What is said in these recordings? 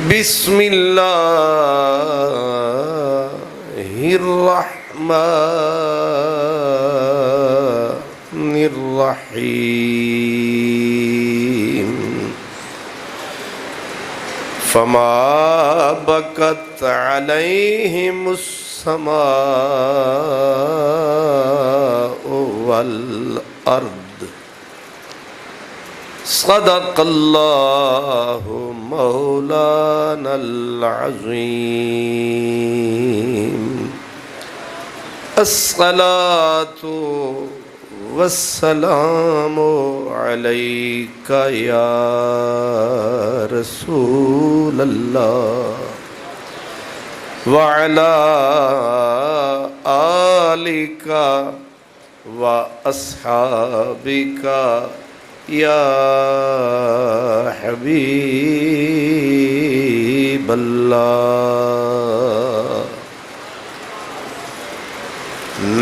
بسم اللہ الرحمن الرحیم فما بکت علیہم السماء والارض صدق اللہ مولانا العظیم الصلاة والسلام علیک یا رسول اللہ وعلی آلک واصحابک یا حبیب اللہ۔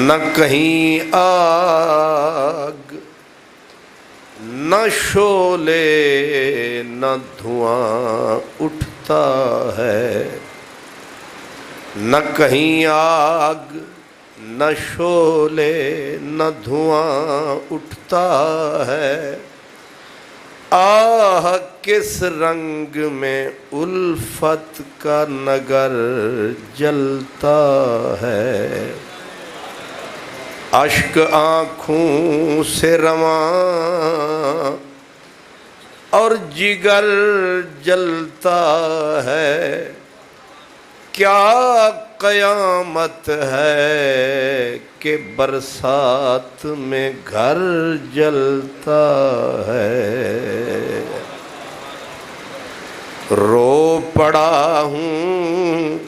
نہ کہیں آگ نہ شعلے نہ دھواں اٹھتا ہے، نہ کہیں آگ نہ شعلے نہ دھواں اٹھتا ہے، آہ کس رنگ میں الفت کا نگر جلتا ہے، اشک آنکھوں سے رواں اور جگر جلتا ہے، کیا قیامت ہے کہ برسات میں گھر جلتا ہے، رو پڑا ہوں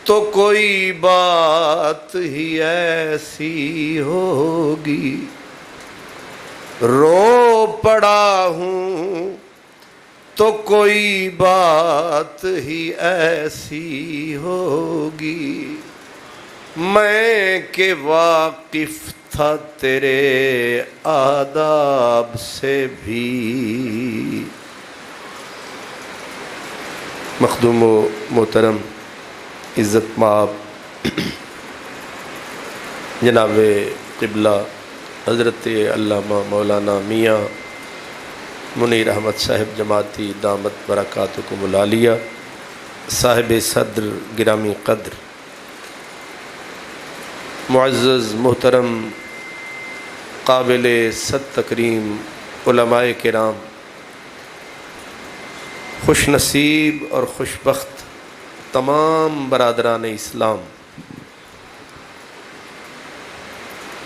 تو کوئی بات ہی ایسی ہوگی، رو پڑا ہوں تو کوئی بات ہی ایسی ہوگی، میں کہ واقف تھا تیرے آداب سے بھی۔ مخدوم و محترم عزت مآب جناب قبلہ حضرت علامہ مولانا میاں منیر احمد صاحب جماعتی دامت برکاتکم العالیہ، صاحب صدر گرامی قدر، معزز محترم قابل صد تکریم علماء کرام، خوش نصیب اور خوش بخت تمام برادران اسلام،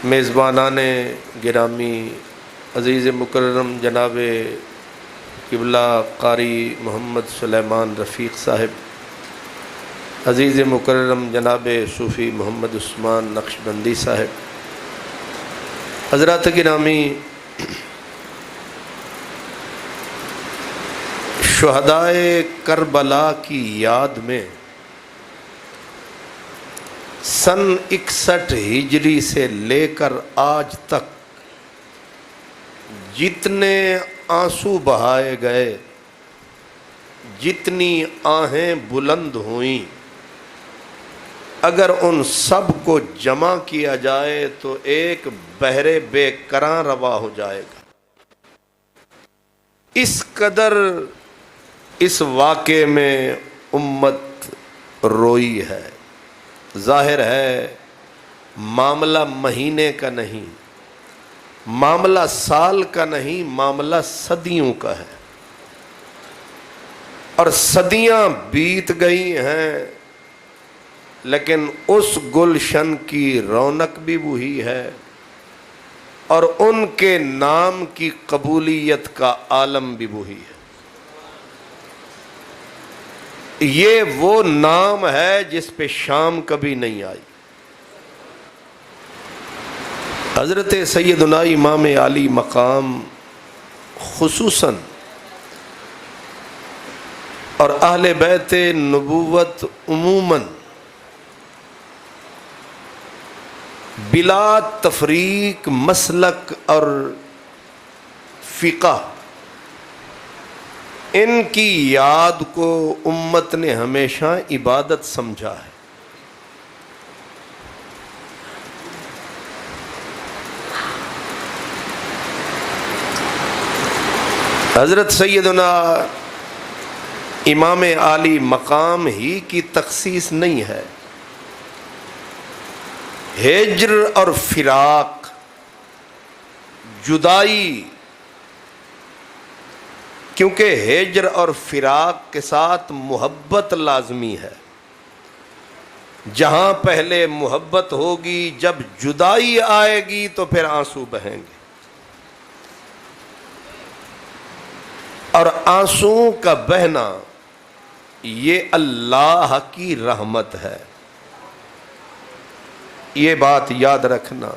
میزبانان گرامی، عزیز مکرم جناب قبلہ قاری محمد سلیمان رفیق صاحب، عزیز مکرم جناب صوفی محمد عثمان نقشبندی صاحب، حضرات گرامی، شہدائے کربلا کی یاد میں سن 61 ہجری سے لے کر آج تک جتنے آنسو بہائے گئے، جتنی آہیں بلند ہوئیں، اگر ان سب کو جمع کیا جائے تو ایک بحر بے کراں روا ہو جائے گا۔ اس قدر اس واقعے میں امت روئی ہے۔ ظاہر ہے معاملہ مہینے کا نہیں، معاملہ سال کا نہیں، معاملہ صدیوں کا ہے، اور صدیاں بیت گئی ہیں، لیکن اس گلشن کی رونق بھی وہی ہے، اور ان کے نام کی قبولیت کا عالم بھی وہی ہے۔ یہ وہ نام ہے جس پہ شام کبھی نہیں آئی۔ حضرت سیدنا امام علی مقام خصوصاً اور اہل بیت نبوت عموماً بلا تفریق مسلک اور فقہ ان کی یاد کو امت نے ہمیشہ عبادت سمجھا ہے۔ حضرت سیدنا امام عالی مقام ہی کی تخصیص نہیں ہے، ہجر اور فراق، جدائی، کیونکہ ہجر اور فراق کے ساتھ محبت لازمی ہے۔ جہاں پہلے محبت ہوگی، جب جدائی آئے گی تو پھر آنسو بہیں گے، اور آنسو کا بہنا یہ اللہ کی رحمت ہے۔ یہ بات یاد رکھنا،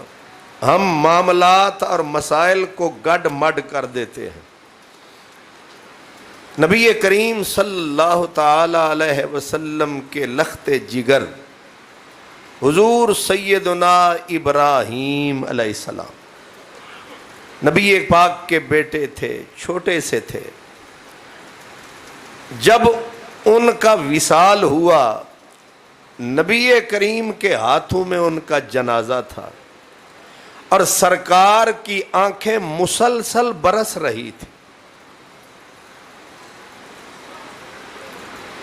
ہم معاملات اور مسائل کو گڈ مڈ کر دیتے ہیں۔ نبی کریم صلی اللہ تعالی علیہ وسلم کے لخت جگر حضور سیدنا ابراہیم علیہ السلام نبی پاک کے بیٹے تھے، چھوٹے سے تھے۔ جب ان کا وصال ہوا، نبی کریم کے ہاتھوں میں ان کا جنازہ تھا، اور سرکار کی آنکھیں مسلسل برس رہی تھی،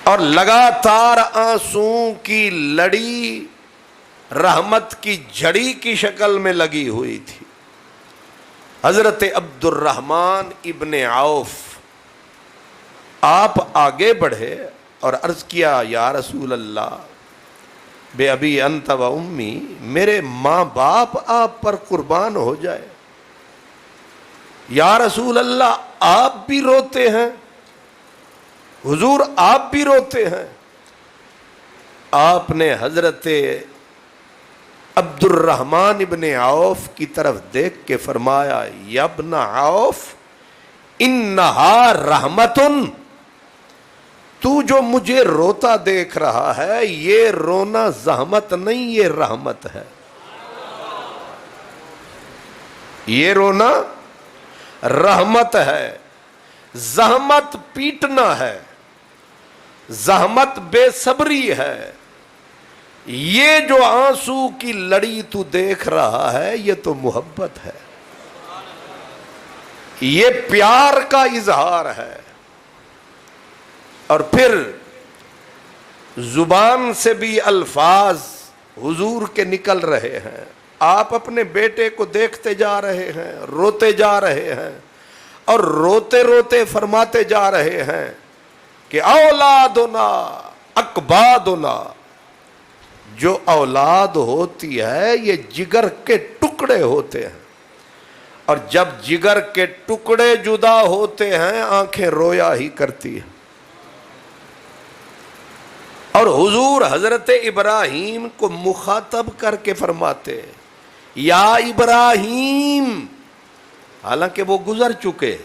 اور لگاتار آنسوں کی لڑی رحمت کی جھڑی کی شکل میں لگی ہوئی تھی۔ حضرت عبد الرحمن ابن عوف آپ آگے بڑھے اور عرض کیا، یا رسول اللہ، بے ابی انت و امی، میرے ماں باپ آپ پر قربان ہو جائے۔ یا رسول اللہ، آپ بھی روتے ہیں؟ حضور آپ بھی روتے ہیں؟ آپ نے حضرت عبد الرحمن ابن عوف کی طرف دیکھ کے فرمایا، یا ابن عوف انہا رحمتن، تو جو مجھے روتا دیکھ رہا ہے، یہ رونا زحمت نہیں، یہ رحمت ہے۔ یہ رونا رحمت ہے۔ زحمت پیٹنا ہے، زحمت بے صبری ہے۔ یہ جو آنسو کی لڑی تو دیکھ رہا ہے، یہ تو محبت ہے، یہ پیار کا اظہار ہے۔ اور پھر زبان سے بھی الفاظ حضور کے نکل رہے ہیں، آپ اپنے بیٹے کو دیکھتے جا رہے ہیں، روتے جا رہے ہیں، اور روتے روتے فرماتے جا رہے ہیں کہ اولادنا اکبادنا، جو اولاد ہوتی ہے یہ جگر کے ٹکڑے ہوتے ہیں، اور جب جگر کے ٹکڑے جدا ہوتے ہیں آنکھیں رویا ہی کرتی ہیں۔ اور حضور حضرت ابراہیم کو مخاطب کر کے فرماتے، یا ابراہیم، حالانکہ وہ گزر چکے،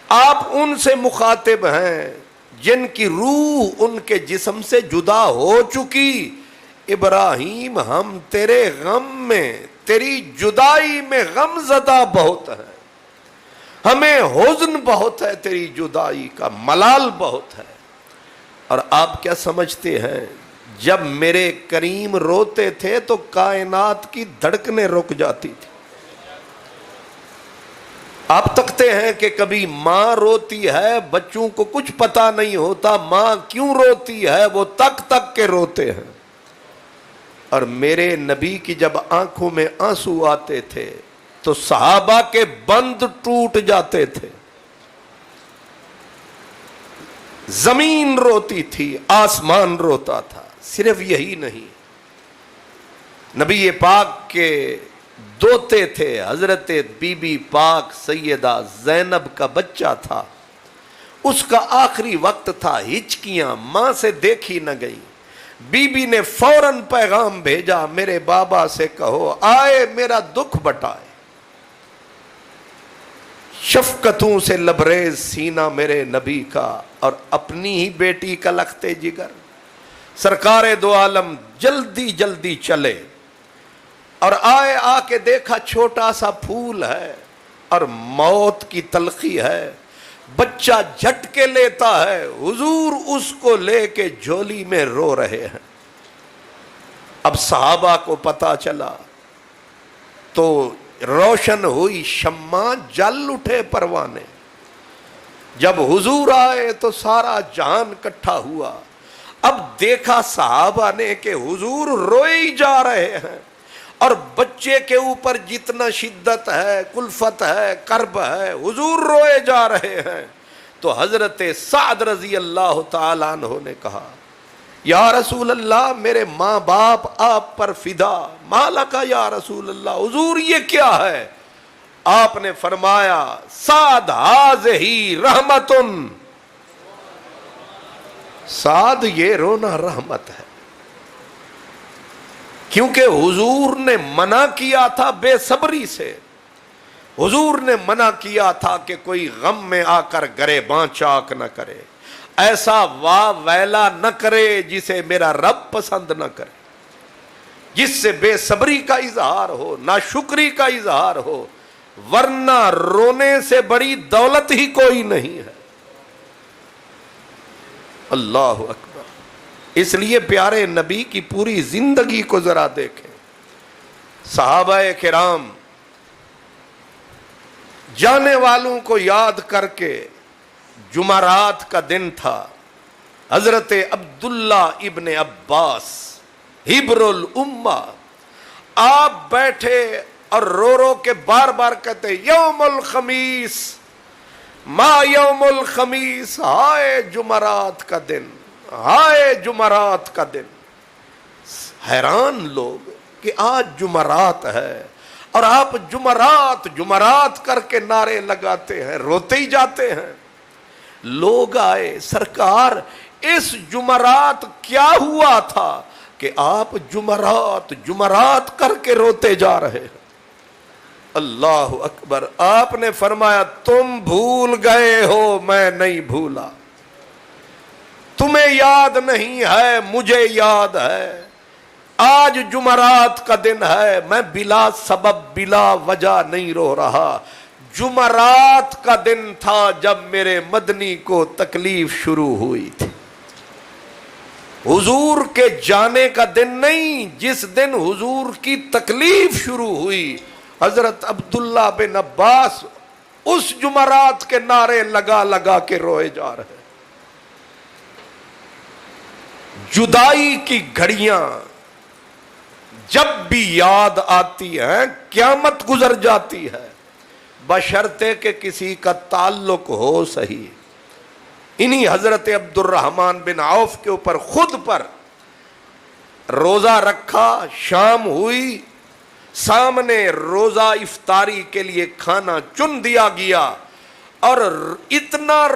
آپ ان سے مخاطب ہیں جن کی روح ان کے جسم سے جدا ہو چکی۔ ابراہیم، ہم تیرے غم میں، تیری جدائی میں غم زدہ بہت ہے، ہمیں حزن بہت ہے تیری جدائی کا، ملال بہت ہے۔ اور آپ کیا سمجھتے ہیں، جب میرے کریم روتے تھے تو کائنات کی دھڑکنیں رک جاتی تھی۔ آپ تکتے ہیں کہ کبھی ماں روتی ہے، بچوں کو کچھ پتا نہیں ہوتا ماں کیوں روتی ہے، وہ تک تک کے روتے ہیں۔ اور میرے نبی کی جب آنکھوں میں آنسو آتے تھے تو صحابہ کے بند ٹوٹ جاتے تھے، زمین روتی تھی، آسمان روتا تھا۔ صرف یہی نہیں، نبی پاک کے دوتے تھے، حضرت بی بی پاک سیدہ زینب کا بچہ تھا، اس کا آخری وقت تھا، ہچکیاں ماں سے دیکھی نہ گئی۔ بی بی نے فوراً پیغام بھیجا، میرے بابا سے کہو آئے میرا دکھ بٹائے۔ شفقتوں سے لبریز سینہ میرے نبی کا، اور اپنی ہی بیٹی کا لخت جگر۔ سرکار دو عالم جلدی جلدی چلے اور آئے، آ کے دیکھا چھوٹا سا پھول ہے اور موت کی تلخی ہے۔ بچہ جھٹکے لیتا ہے، حضور اس کو لے کے جھولی میں رو رہے ہیں۔ اب صحابہ کو پتا چلا تو روشن ہوئی شمع، جل اٹھے پروانے۔ جب حضور آئے تو سارا جہان اکٹھا ہوا۔ اب دیکھا صحابہ نے کہ حضور روئے ہی جا رہے ہیں، اور بچے کے اوپر جتنا شدت ہے، کلفت ہے، کرب ہے، حضور روئے جا رہے ہیں۔ تو حضرت سعد رضی اللہ تعالیٰ عنہ نے کہا یا رسول اللہ، میرے ماں باپ آپ پر فدا، مالکا یا رسول اللہ، حضور یہ کیا ہے؟ آپ نے فرمایا سعد ہذہ رحمتن، سعد یہ رونا رحمت ہے، کیونکہ حضور نے منع کیا تھا بے صبری سے، حضور نے منع کیا تھا کہ کوئی غم میں آ کر گریباں چاک نہ کرے، ایسا واہ ویلا نہ کرے جسے میرا رب پسند نہ کرے، جس سے بے صبری کا اظہار ہو، ناشکری کا اظہار ہو، ورنہ رونے سے بڑی دولت ہی کوئی نہیں ہے۔ اللہ اکبر۔ اس لیے پیارے نبی کی پوری زندگی کو ذرا دیکھیں، صحابہ کرام جانے والوں کو یاد کر کے، جمعرات کا دن تھا، حضرت عبداللہ ابن عباس حبر الامہ آپ بیٹھے اور رو رو کے بار بار کہتے یوم الخمیس، ما یوم الخمیس، ہائے جمعرات کا دن، ہائے جمعرات کا دن۔ حیران لوگ کہ آج جمعرات ہے اور آپ جمعرات جمعرات کر کے نعرے لگاتے ہیں، روتے ہی جاتے ہیں۔ لوگ آئے، سرکار اس جمعرات کیا ہوا تھا کہ آپ جمعرات جمعرات کر کے روتے جا رہے ہیں؟ اللہ اکبر۔ آپ نے فرمایا تم بھول گئے ہو، میں نہیں بھولا، تمہیں یاد نہیں ہے، مجھے یاد ہے۔ آج جمعرات کا دن ہے، میں بلا سبب بلا وجہ نہیں رو رہا۔ جمعرات کا دن تھا جب میرے مدنی کو تکلیف شروع ہوئی تھی، حضور کے جانے کا دن نہیں، جس دن حضور کی تکلیف شروع ہوئی۔ حضرت عبداللہ بن عباس اس جمعرات کے نعرے لگا لگا کے روئے جا رہے۔ جدائی کی گھڑیاں جب بھی یاد آتی ہیں، قیامت گزر جاتی ہے، بشرطے کہ کسی کا تعلق ہو صحیح۔ انہی حضرت عبد الرحمن بن عوف کے اوپر خود پر روزہ رکھا، شام ہوئی، سامنے روزہ افطاری کے لیے کھانا چن دیا گیا، اور اتنا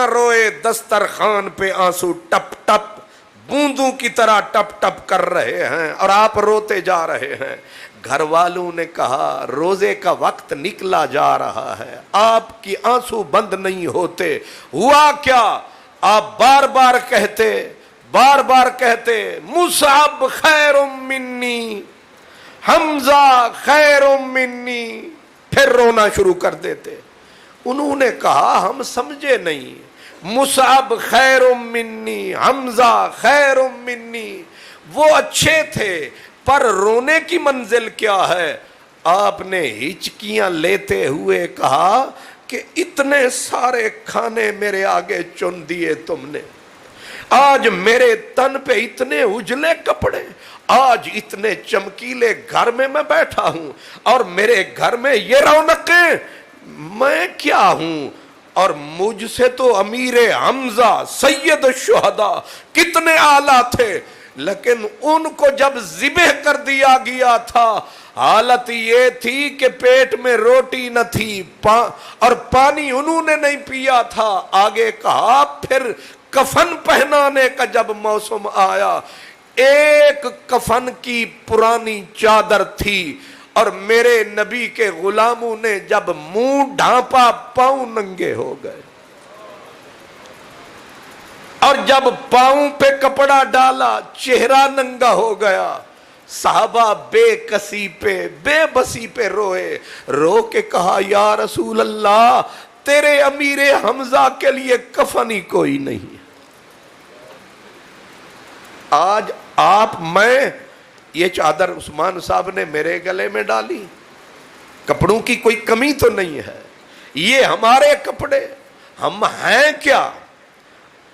روئے دسترخوان پہ آنسو ٹپ ٹپ بوندوں کی طرح ٹپ ٹپ کر رہے ہیں، اور آپ روتے جا رہے ہیں۔ گھر والوں نے کہا روزے کا وقت نکلا جا رہا ہے، آپ کی آنسو بند نہیں ہوتے، ہوا کیا؟ آپ بار بار کہتے مصعب خیر منی، حمزہ خیر منی، پھر رونا شروع کر دیتے۔ انہوں نے کہا ہم سمجھے نہیں، مصعب خیر منی، حمزہ خیر منی، وہ اچھے تھے، پر رونے کی منزل کیا ہے؟ آپ نے ہچکیاں لیتے ہوئے کہا کہ اتنے سارے کھانے میرے آگے چن دیے تم نے، آج میرے تن پہ اتنے اجلے کپڑے، آج اتنے چمکیلے گھر میں بیٹھا ہوں، اور میرے گھر میں یہ رونقیں، میں کیا ہوں؟ اور مجھ سے تو امیر حمزہ سید الشہداء کتنے اعلیٰ تھے، لیکن ان کو جب ذبح کر دیا گیا تھا، حالت یہ تھی کہ پیٹ میں روٹی نہ تھی، اور پانی انہوں نے نہیں پیا تھا۔ آگے کہا پھر کفن پہنانے کا جب موسم آیا، ایک کفن کی پرانی چادر تھی، اور میرے نبی کے غلاموں نے جب منہ ڈھانپا پاؤں ننگے ہو گئے، اور جب پاؤں پہ کپڑا ڈالا چہرہ ننگا ہو گیا۔ صحابہ بے بسی پہ روئے، رو کے کہا یا رسول اللہ تیرے امیر حمزہ کے لیے کفن ہی کوئی نہیں ہے۔ آج آپ میں یہ چادر عثمان صاحب نے میرے گلے میں ڈالی، کپڑوں کی کوئی کمی تو نہیں ہے، یہ ہمارے کپڑے، ہم ہیں کیا؟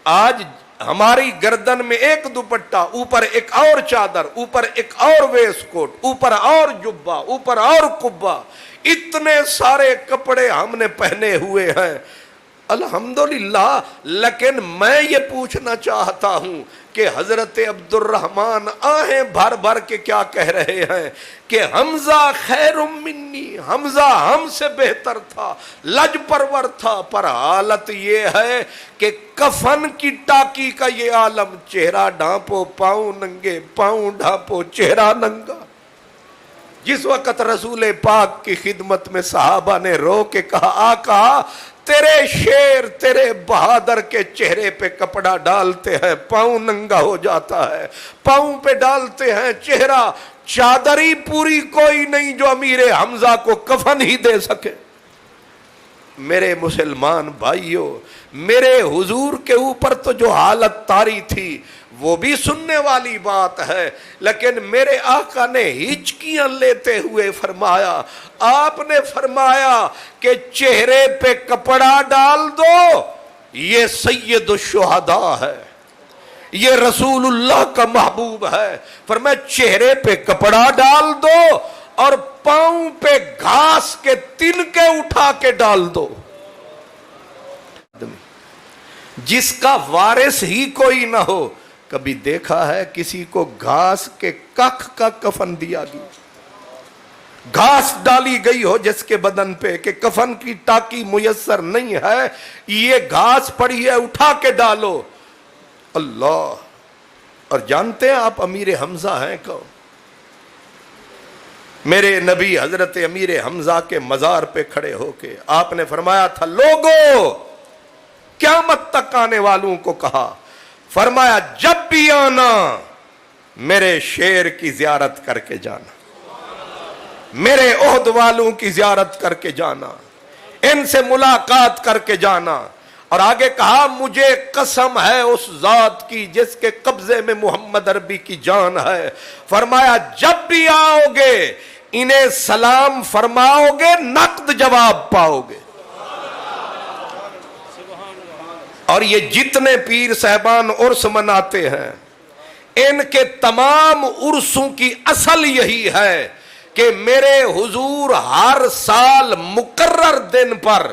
آج ہماری گردن میں ایک دوپٹہ، اوپر ایک اور چادر، اوپر ایک اور ویس کوٹ، اوپر اور جبہ، اوپر اور قبہ، اتنے سارے کپڑے ہم نے پہنے ہوئے ہیں، الحمدللہ۔ لیکن میں یہ پوچھنا چاہتا ہوں کہ حضرت عبد الرحمن آہیں بھر بھر کے کیا کہہ رہے ہیں کہ حمزہ خیر منی، حمزہ ہم سے بہتر تھا، لج پرور تھا، پر حالت یہ ہے کہ کفن کی ٹاکی کا یہ عالم، چہرہ ڈھانپو پاؤں ننگے، پاؤں ڈھانپو چہرہ ننگا۔ جس وقت رسول پاک کی خدمت میں صحابہ نے رو کے کہا، آقا تیرے شیر تیرے بہادر کے چہرے پہ کپڑا ڈالتے ہیں پاؤں ننگا ہو جاتا ہے، پاؤں پہ ڈالتے ہیں چہرہ، چادری پوری کوئی نہیں جو امیر حمزہ کو کفن ہی دے سکے۔ میرے مسلمان بھائیوں، میرے حضور کے اوپر تو جو حالت طاری تھی وہ بھی سننے والی بات ہے، لیکن میرے آقا نے ہچکیاں لیتے ہوئے فرمایا، آپ نے فرمایا کہ چہرے پہ کپڑا ڈال دو، یہ سید الشہداء ہے، یہ رسول اللہ کا محبوب ہے، فرمایا چہرے پہ کپڑا ڈال دو اور پاؤں پہ گھاس کے تنکے اٹھا کے ڈال دو۔ جس کا وارث ہی کوئی نہ ہو، کبھی دیکھا ہے کسی کو گھاس کے کخ کا کفن دیا گیا؟ گھاس ڈالی گئی ہو جس کے بدن پہ کہ کفن کی ٹاکی میسر نہیں ہے، یہ گھاس پڑی ہے اٹھا کے ڈالو۔ اللہ! اور جانتے ہیں آپ امیر حمزہ ہیں کون؟ میرے نبی حضرت امیر حمزہ کے مزار پہ کھڑے ہو کے آپ نے فرمایا تھا، لوگو قیامت تک آنے والوں کو کہا، فرمایا جب بھی آنا میرے شیر کی زیارت کر کے جانا، میرے عہد والوں کی زیارت کر کے جانا، ان سے ملاقات کر کے جانا۔ اور آگے کہا، مجھے قسم ہے اس ذات کی جس کے قبضے میں محمد عربی کی جان ہے، فرمایا جب بھی آؤ گے انہیں سلام فرماؤ گے، نقد جواب پاؤ گے۔ اور یہ جتنے پیر صاحبان عرس مناتے ہیں، ان کے تمام عرسوں کی اصل یہی ہے کہ میرے حضور ہر سال مقرر دن پر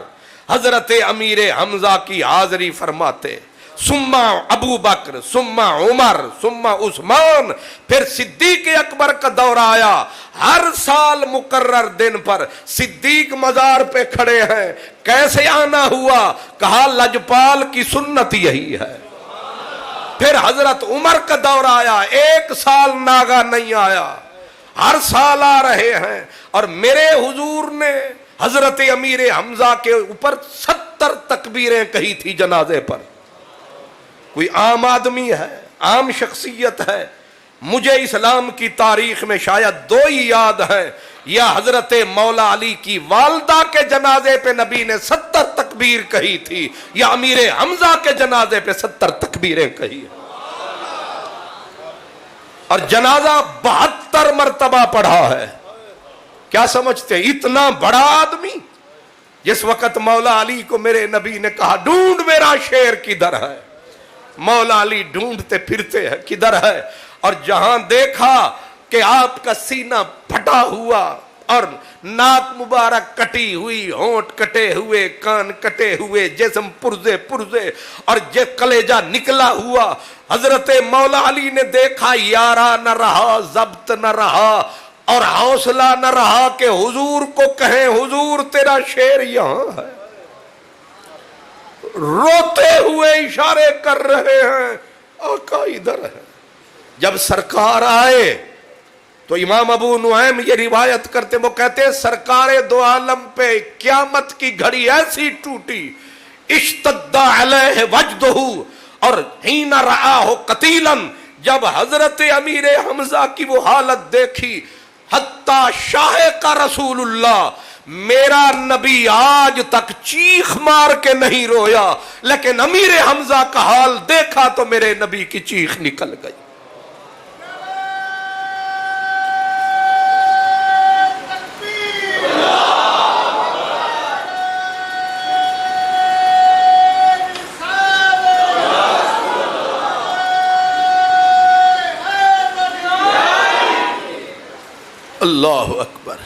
حضرت امیر حمزہ کی حاضری فرماتے، ثم ابو بکر، ثم عمر، ثم عثمان، پھر صدیق اکبر کا دور آیا، ہر سال مقرر دن پر صدیق مزار پہ کھڑے ہیں۔ کیسے آنا ہوا؟ کہا لجپال کی سنت یہی ہے۔ پھر حضرت عمر کا دور آیا، ایک سال ناگا نہیں آیا، ہر سال آ رہے ہیں۔ اور میرے حضور نے حضرت امیر حمزہ کے اوپر 70 تکبیریں کہی تھی جنازے پر۔ کوئی عام آدمی ہے، عام شخصیت ہے؟ مجھے اسلام کی تاریخ میں شاید 2 ہی یاد ہیں، یا حضرت مولا علی کی والدہ کے جنازے پہ نبی نے 70 تکبیر کہی تھی، یا امیر حمزہ کے جنازے پہ 70 تکبیریں کہی۔ اور جنازہ 72 مرتبہ پڑھا ہے۔ کیا سمجھتے ہیں اتنا بڑا آدمی؟ جس وقت مولا علی کو میرے نبی نے کہا ڈھونڈ میرا شیر کدھر ہے، مولا علی ڈھونڈتے پھرتے ہیں کدھر ہے، اور جہاں دیکھا کہ آپ کا سینہ پھٹا ہوا اور ناک مبارک کٹی ہوئی، ہونٹ کٹے ہوئے، کان کٹے ہوئے، جسم پرزے پرزے اور کلیجہ نکلا ہوا، حضرت مولا علی نے دیکھا، یارہ نہ رہا، ضبط نہ رہا اور حوصلہ نہ رہا کہ حضور کو کہیں حضور تیرا شیر یہاں ہے۔ روتے ہوئے اشارے کر رہے ہیں آقا ادھر ہے۔ جب سرکار آئے تو امام ابو نعیم یہ روایت کرتے، وہ کہتے ہیں سرکار دو عالم پہ قیامت کی گھڑی ایسی ٹوٹی، اشتد علیہ وجدہ، اور حین رآہ قتیلا، جب حضرت امیر حمزہ کی وہ حالت دیکھی، حتی شاہ کا رسول اللہ میرا نبی آج تک چیخ مار کے نہیں رویا، لیکن امیر حمزہ کا حال دیکھا تو میرے نبی کی چیخ نکل گئی۔ اللہ اکبر۔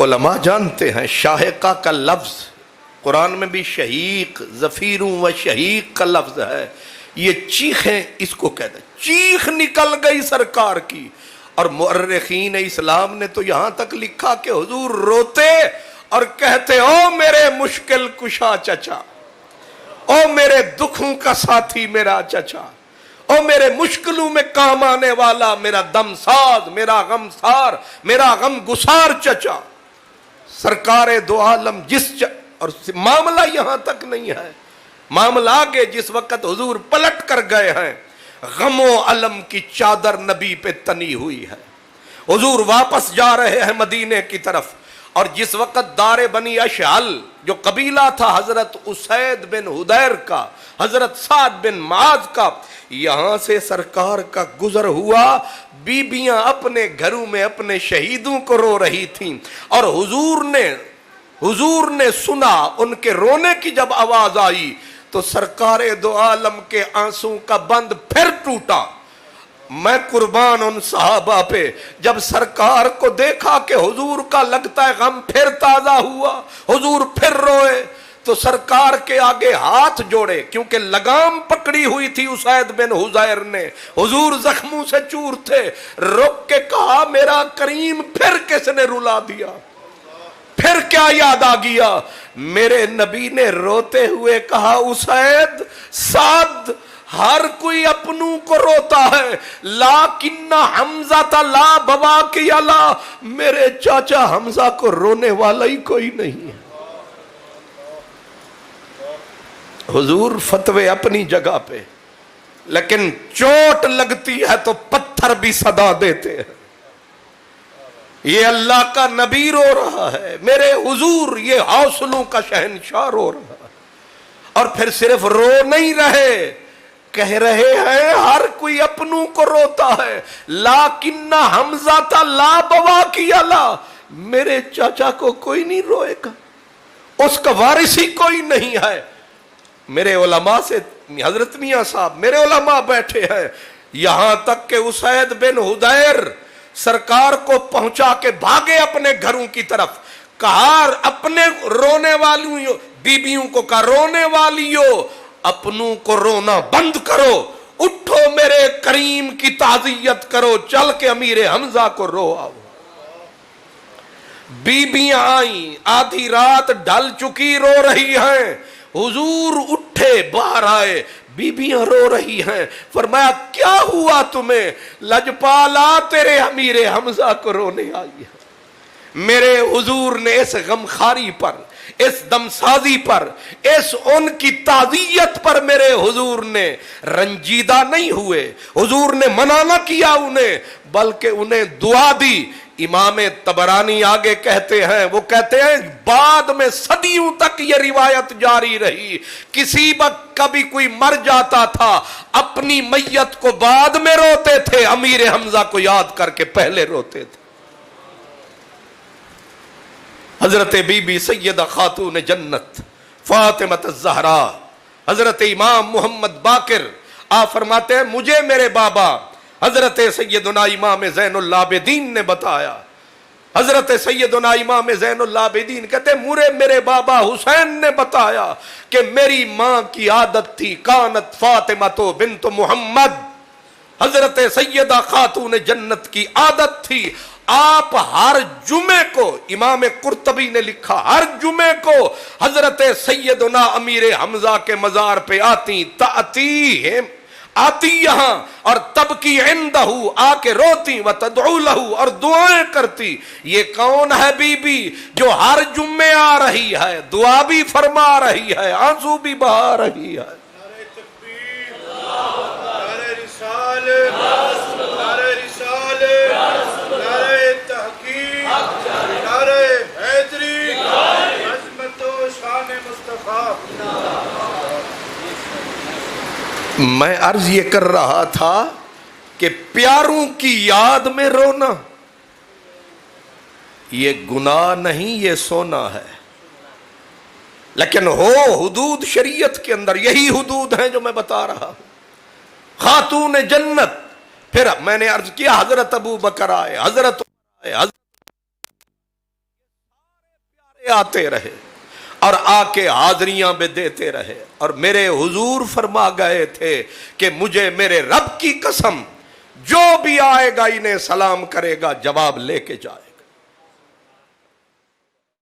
علماء جانتے ہیں شاہقہ کا لفظ قرآن میں بھی شہیق، زفیروں و شہیق کا لفظ ہے، یہ چیخیں اس کو کہتے ہیں۔ چیخ نکل گئی سرکار کی، اور مورخین اسلام نے تو یہاں تک لکھا کہ حضور روتے اور کہتے او میرے مشکل کشا چچا، او میرے دکھوں کا ساتھی میرا چچا، او میرے مشکلوں میں کام آنے والا میرا دم ساز، میرا غم سار، میرا غم گسار چچا۔ سرکار دو عالم اور معاملہ یہاں تک نہیں ہے، معاملہ آگے جس وقت حضور پلٹ کر گئے ہیں، غم و علم کی چادر نبی پہ تنی ہوئی ہے، حضور واپس جا رہے ہیں مدینے کی طرف، اور جس وقت دار بنی اشعل جو قبیلہ تھا حضرت اسید بن حدیر کا، حضرت سعد بن معاذ کا، یہاں سے سرکار کا گزر ہوا، بیبیاں اپنے گھروں میں اپنے شہیدوں کو رو رہی تھیں، اور حضور نے سنا ان کے رونے کی جب آواز آئی تو سرکار دو عالم کے آنسوں کا بند پھر ٹوٹا۔ میں قربان ان صحابہ پہ، جب سرکار کو دیکھا کہ حضور کا لگتا ہے غم پھر تازہ ہوا، حضور پھر روئے، تو سرکار کے آگے ہاتھ جوڑے، کیونکہ لگام پکڑی ہوئی تھی اسید بن حضیر نے، حضور زخموں سے چور تھے، رک کے کہا میرا کریم پھر کس نے رلا دیا، پھر کیا یاد آ گیا؟ میرے نبی نے روتے ہوئے کہا اسید، سعد، ہر کوئی اپنوں کو روتا ہے، لیکن حمزہ تا لا بوا کی علا، میرے چاچا حمزہ کو رونے والا ہی کوئی نہیں ہے۔ حضور فتوے اپنی جگہ پہ، لیکن چوٹ لگتی ہے تو پتھر بھی صدا دیتے ہیں۔ یہ اللہ کا نبی رو رہا ہے، میرے حضور یہ حوصلوں کا شہنشاہ رو رہا ہے، اور پھر صرف رو نہیں رہے، کہہ رہے ہیں ہر کوئی اپنوں کو روتا ہے، لیکن حمزہ تا لا بوا کی علا، میرے چاچا کو کوئی نہیں روئے گا، اس کا وارث ہی کوئی نہیں ہے۔ میرے علماء سے حضرت میاں صاحب، میرے علماء بیٹھے ہیں، یہاں تک کہ اسید بن حدیر سرکار کو پہنچا کے بھاگے اپنے گھروں کی طرف، کہا اپنے رونے والیوں، بیبیوں کو کہا رونے والیوں، اپنوں کو رونا بند کرو، اٹھو میرے کریم کی تعزیت کرو، چل کے امیر حمزہ کو رو آؤ۔ بیبیاں آئیں، آدھی رات ڈھل چکی، رو رہی ہیں، حضور اٹھے باہر آئے، بیبیاں رو رہی ہیں، فرمایا کیا ہوا تمہیں؟ لجپالا تیرے امیر حمزہ کو رونے آئی ہے۔ میرے حضور نے اس غمخاری پر، اس دمسازی پر، اس ان کی تعزیت پر میرے حضور نے رنجیدہ نہیں ہوئے، حضور نے منع نہ کیا انہیں، بلکہ انہیں دعا دی۔ امام طبرانی آگے کہتے ہیں، وہ کہتے ہیں بعد میں صدیوں تک یہ روایت جاری رہی، کسی وقت کبھی کوئی مر جاتا تھا، اپنی میت کو بعد میں روتے تھے، امیر حمزہ کو یاد کر کے پہلے روتے تھے۔ حضرت بی بی سیدہ خاتون جنت فاطمہ الزہرا، حضرت امام محمد باقر، آپ فرماتے ہیں مجھے میرے بابا حضرت سیدنا امام زین العابدین نے بتایا، حضرت سیدنا امام زین العابدین کہتے ہیں میرے بابا حسین نے بتایا کہ میری ماں کی عادت تھی، کانت فاطمہ بنت محمد، حضرت سیدہ خاتون جنت کی عادت تھی، آپ ہر جمعے کو، امام قرطبی نے لکھا ہر جمعے کو حضرت سیدنا امیر حمزہ کے مزار پہ آتی یہاں اور تبکی عندہ، آ کے روتی و تدعو لہو، اور دعائیں کرتی۔ یہ کون ہے بی بی جو ہر جمعے آ رہی ہے، دعا بھی فرما رہی ہے، آنسو بھی بہا رہی ہے؟ نعرہ تکبیر، نعرہ رسالت، نعرہ رسالت، نعرہ تحقیق، نعرہ میں عرض یہ کر رہا تھا کہ پیاروں کی یاد میں رونا یہ گناہ نہیں، یہ سونا ہے، لیکن ہو حدود شریعت کے اندر، یہی حدود ہیں جو میں بتا رہا ہوں۔ خاتون جنت، پھر میں نے عرض کیا حضرت ابو بکر آئے، حضرت عمر آئے، حضرت پیارے آتے رہے اور آ کے حاضریاں بھی دیتے رہے، اور میرے حضور فرما گئے تھے کہ مجھے میرے رب کی قسم جو بھی آئے گا انہیں سلام کرے گا، جواب لے کے جائے۔